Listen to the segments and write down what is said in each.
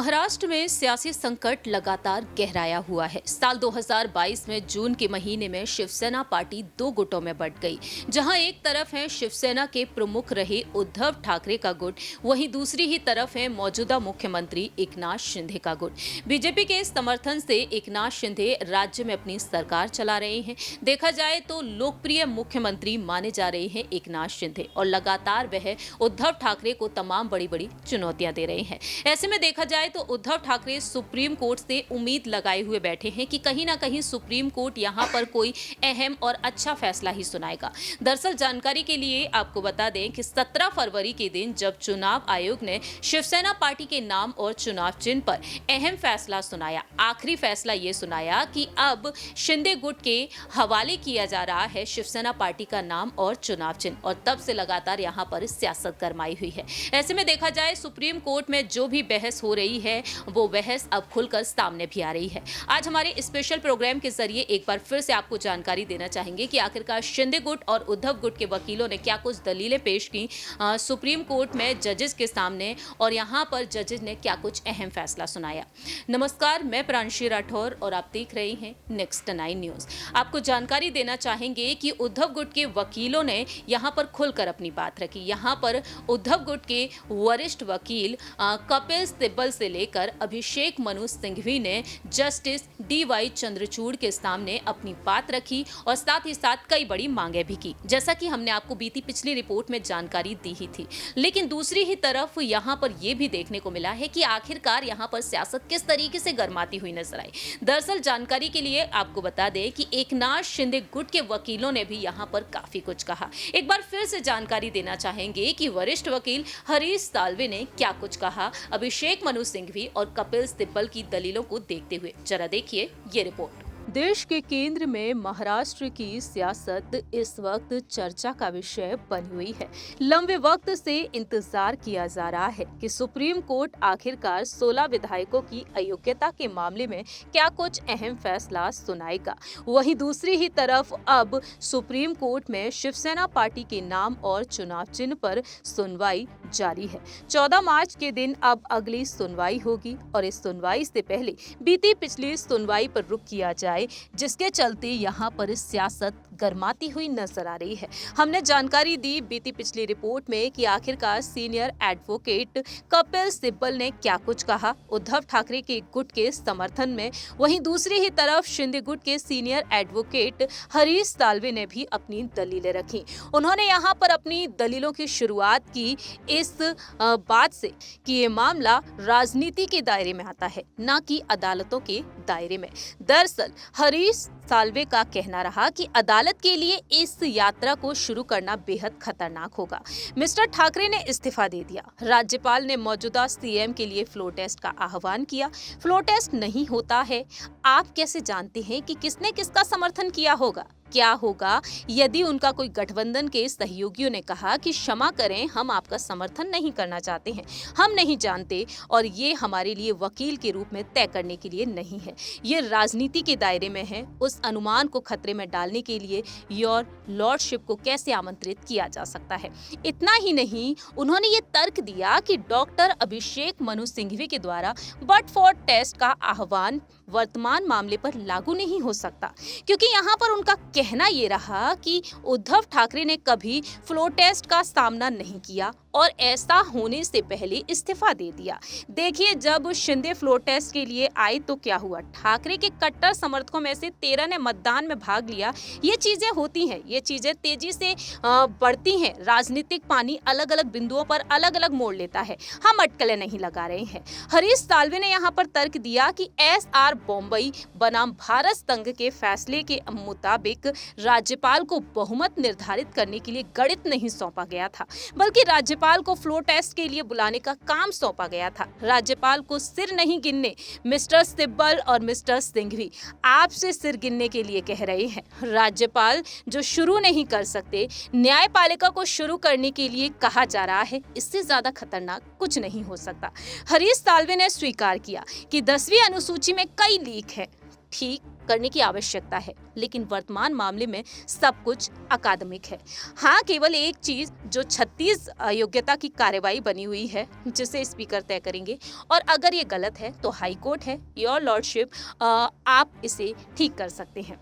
महाराष्ट्र में सियासी संकट लगातार गहराया हुआ है। साल 2022 में जून के महीने में शिवसेना पार्टी दो गुटों में बंट गई। जहां एक तरफ है शिवसेना के प्रमुख रहे उद्धव ठाकरे का गुट, वहीं दूसरी ही तरफ है मौजूदा मुख्यमंत्री एकनाथ शिंदे का गुट। बीजेपी के समर्थन से एकनाथ शिंदे राज्य में अपनी सरकार चला रहे हैं। देखा जाए तो लोकप्रिय मुख्यमंत्री माने जा रहे हैं एकनाथ शिंदे, और लगातार वह उद्धव ठाकरे को तमाम बड़ी बड़ी चुनौतियां दे रहे हैं। ऐसे में देखा जाए तो उद्धव ठाकरे सुप्रीम कोर्ट से उम्मीद लगाए हुए बैठे हैं कि कहीं ना कहीं सुप्रीम कोर्ट यहां पर कोई अहम और अच्छा फैसला ही सुनाएगा। दरअसल जानकारी के लिए आपको बता दें कि 17 फरवरी के दिन जब चुनाव आयोग ने शिवसेना पार्टी के नाम और चुनाव चिन्ह पर अहम फैसला सुनाया, आखिरी फैसला ये सुनाया कि अब शिंदे गुट के हवाले किया जा रहा है शिवसेना पार्टी का नाम और चुनाव चिन्ह, और तब से लगातार यहां पर सियासत गरमाई हुई है। ऐसे में देखा जाए सुप्रीम कोर्ट में जो भी बहस हो रही है वो बहस अब खुलकर सामने भी आ रही है। आज हमारे स्पेशल प्रोग्राम के जरिए एक बार फिर से आपको जानकारी देना चाहेंगे कि आखिरकार शिंदे गुट और उद्धव गुट के वकीलों ने क्या कुछ दलीलें पेश की सुप्रीम कोर्ट में जजेस के सामने, और यहां पर जजेस ने क्या कुछ अहम फैसला सुनाया। नमस्कार, मैं प्रांशी राठौर और आप देख रहे हैं नेक्स्ट 9 न्यूज। आपको जानकारी देना चाहेंगे कि उद्धव गुट के वकीलों ने यहां पर खुलकर अपनी बात रखी। यहां पर उद्धव गुट के वरिष्ठ वकील कपिल सिब्बल से लेकर अभिषेक मनु सिंघवी ने जस्टिस DY चंद्रचूड़ के सामने अपनी बात रखी और साथ ही साथ कई बड़ी मांगे भी की, जैसा कि हमने आपको बीती पिछली रिपोर्ट में जानकारी दी ही थी। लेकिन दूसरी ही तरफ यहां पर यह भी देखने को मिला है कि आखिरकार यहां पर सियासत किस तरीके से गरमाती हुई नजर आई। दरअसल जानकारी के लिए आपको बता दें कि एकनाथ शिंदे गुट के वकीलों ने भी यहां पर काफी कुछ कहा। एक बार फिर से जानकारी देना चाहेंगे कि वरिष्ठ वकील हरीश साल्वे ने क्या कुछ कहा अभिषेक मनु सिंघवी और कपिल सिब्बल की दलीलों को देखते हुए। जरा देखिए ये रिपोर्ट। देश के केंद्र में महाराष्ट्र की सियासत इस वक्त चर्चा का विषय बनी हुई है। लंबे वक्त से इंतजार किया जा रहा है कि सुप्रीम कोर्ट आखिरकार 16 विधायकों की अयोग्यता के मामले में क्या कुछ अहम फैसला सुनाएगा। वहीं दूसरी ही तरफ अब सुप्रीम कोर्ट में शिवसेना पार्टी के नाम और चुनाव चिन्ह पर सुनवाई जारी है। 14 मार्च के दिन अब अगली सुनवाई होगी, और इस सुनवाई से पहले बीती पिछली सुनवाई पर रुख किया जाए, जिसके चलते यहाँ पर सियासत गरमाती हुई नजर आ रही है। हमने जानकारी दी बीती पिछली रिपोर्ट में कि आखिरकार सीनियर एडवोकेट कपिल सिब्बल ने क्या कुछ कहा उद्धव ठाकरे के गुट के समर्थन में। वहीं दूसरी ही तरफ शिंदे गुट के सीनियर एडवोकेट हरीश साल्वे ने भी अपनी दलीलें रखी। उन्होंने यहाँ पर अपनी दलीलों की शुरुआत की इस बात से कि ये मामला राजनीति के दायरे में आता है, न कि अदालतों के दायरे में। दरअसल हरीश साल्वे का कहना रहा कि अदालत के लिए इस यात्रा को शुरू करना बेहद खतरनाक होगा। मिस्टर ठाकरे ने इस्तीफा दे दिया। राज्यपाल ने मौजूदा CM के लिए फ्लो टेस्ट का आह्वान किया। फ्लो टेस्ट नहीं होता है, आप कैसे जानते हैं कि किसने किसका समर्थन किया होगा? क्या होगा यदि उनका कोई गठबंधन के सहयोगियों ने कहा कि क्षमा करें, हम आपका समर्थन नहीं करना चाहते हैं, हम नहीं जानते, और ये हमारे लिए वकील के रूप में तय करने के लिए नहीं है, ये राजनीति के दायरे में है। उस अनुमान को खतरे में डालने के लिए योर लॉर्डशिप को कैसे आमंत्रित किया जा सकता है। इतना ही नहीं, उन्होंने ये तर्क दिया कि डॉक्टर अभिषेक मनु सिंघवी के द्वारा बट फॉर टेस्ट का आह्वान वर्तमान मामले पर लागू नहीं हो सकता, क्योंकि यहाँ पर उनका कहना ये रहा कि उद्धव ठाकरे ने कभी फ्लो टेस्ट का सामना नहीं किया और ऐसा होने से पहले इस्तीफा दे दिया। देखिए, जब शिंदे फ्लो टेस्ट के लिए आए तो क्या हुआ, ठाकरे के कट्टर समर्थकों में से 13 ने मतदान में भाग लिया। ये चीजें होती हैं, ये चीजें तेजी से बढ़ती हैं। राजनीतिक पानी अलग अलग बिंदुओं पर अलग अलग मोड़ लेता है, हम अटकलें नहीं लगा रहे हैं। हरीश साल्वे ने यहाँ पर तर्क दिया कि SR बॉम्बई बनाम भारत संघ के फैसले के मुताबिक राज्यपाल को बहुमत निर्धारित करने के लिए गणित नहीं सौंपा गया था, बल्कि राज्यपाल को फ्लो टेस्ट के लिए बुलाने का काम सौंपा गया था। राज्यपाल को सिर नहीं गिनने मिस्टर सिब्बल और मिस्टर सिंघवी आपसे सिर गिनने के लिए कह रहे हैं। राज्यपाल जो शुरू नहीं कर सकते, न्यायपालिका को शुरू करने के लिए कहा जा रहा है, इससे ज्यादा खतरनाक कुछ नहीं हो सकता। हरीश साल्वे ने स्वीकार किया कि 10वीं अनुसूची में कई लीक है। ठीक करने की आवश्यकता है, लेकिन वर्तमान मामले में सब कुछ अकादमिक है। हाँ, केवल एक चीज जो 36 योग्यता की कार्यवाही बनी हुई है जिसे स्पीकर तय करेंगे, और अगर ये गलत है तो हाई कोर्ट है, योर लॉर्डशिप आप इसे ठीक कर सकते हैं।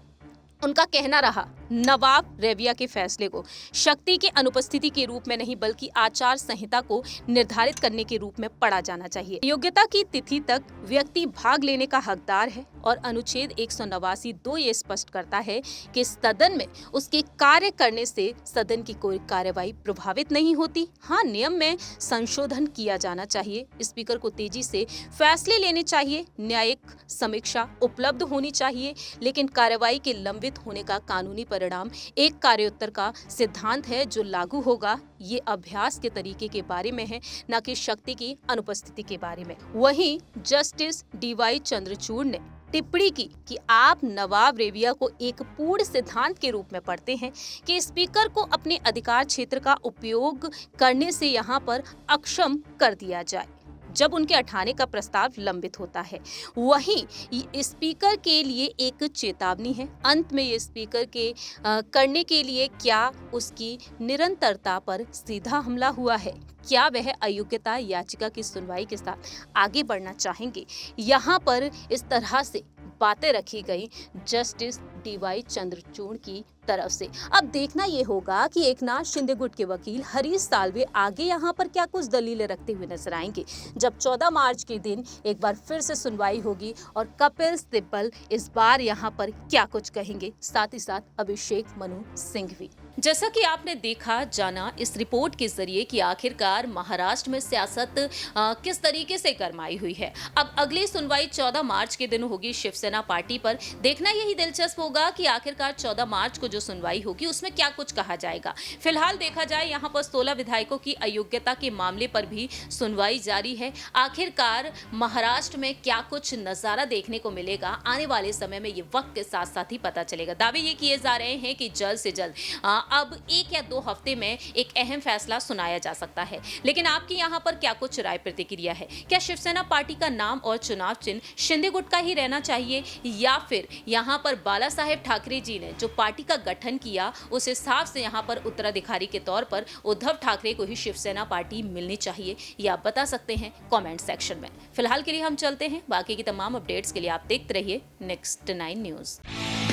उनका कहना रहा, नवाब रेबिया के फैसले को शक्ति की अनुपस्थिति के रूप में नहीं बल्कि आचार संहिता को निर्धारित करने के रूप में पढ़ा जाना चाहिए। योग्यता की तिथि तक व्यक्ति भाग लेने का हकदार है और अनुच्छेद 189(2) ये स्पष्ट करता है कि सदन में उसके कार्य करने से सदन की कोई कार्यवाही प्रभावित नहीं होती। हाँ, नियम में संशोधन किया जाना चाहिए। स्पीकर को तेजी से फैसले लेने चाहिए, न्यायिक समीक्षा उपलब्ध होनी चाहिए, लेकिन कार्यवाही के लंबित होने का कानूनी परिणाम एक कार्योत्तर का सिद्धांत है जो लागू होगा। ये अभ्यास के तरीके के बारे में है, न कि शक्ति की अनुपस्थिति के बारे में। वहीं जस्टिस DY चंद्रचूड़ ने टिप्पणी की कि आप नवाब रेबिया को एक पूर्ण सिद्धांत के रूप में पढ़ते हैं कि स्पीकर को अपने अधिकार क्षेत्र का उपयोग करने से यहाँ पर अक्षम कर दिया जाए जब उनके हटाने का प्रस्ताव लंबित होता है। वहीं स्पीकर के लिए एक चेतावनी है। अंत में ये स्पीकर के करने के लिए क्या उसकी निरंतरता पर सीधा हमला हुआ है? क्या वह अयोग्यता याचिका की सुनवाई के साथ आगे बढ़ना चाहेंगे? यहाँ पर इस तरह से बातें रखी गई जस्टिस DY चंद्रचूड़ की तरफ से। अब देखना ये होगा कि एकनाथ शिंदे गुट के वकील हरीश साल्वे आगे यहाँ पर क्या कुछ दलीलें रखते हुए नजर आएंगे जब 14 मार्च के दिन एक बार फिर से सुनवाई होगी, और कपिल सिब्बल इस बार यहाँ पर क्या कुछ कहेंगे, साथ ही साथ अभिषेक मनु सिंघवी। जैसा कि आपने देखा जाना इस रिपोर्ट के जरिए कि आखिरकार महाराष्ट्र में सियासत किस तरीके से गरमाई हुई है। अब अगली सुनवाई 14 मार्च के दिन होगी शिवसेना पार्टी पर। देखना यही दिलचस्प होगा कि आखिरकार 14 मार्च को जो सुनवाई होगी उसमें क्या कुछ कहा जाएगा। फिलहाल देखा जाए यहाँ पर 16 विधायकों की अयोग्यता के मामले पर भी सुनवाई जारी है। आखिरकार महाराष्ट्र में क्या कुछ नजारा देखने को मिलेगा आने वाले समय में, ये वक्त के साथ साथ ही पता चलेगा। दावे ये किए जा रहे हैं कि जल्द से जल्द अब 1 या 2 हफ्ते में एक अहम फैसला सुनाया जा सकता है। लेकिन आपकी यहाँ पर क्या कुछ राय प्रतिक्रिया है? क्या शिवसेना पार्टी का नाम और चुनाव चिन्ह शिंदे गुट का ही रहना चाहिए, या फिर यहाँ पर बाला साहेब ठाकरे जी ने जो पार्टी का गठन किया उस हिसाब से यहाँ पर उत्तराधिकारी के तौर पर उद्धव ठाकरे को ही शिवसेना पार्टी मिलनी चाहिए? ये आप बता सकते हैं कमेंट सेक्शन में। फिलहाल के लिए हम चलते हैं, बाकी की तमाम अपडेट्स के लिए आप देखते रहिए Next 9 न्यूज।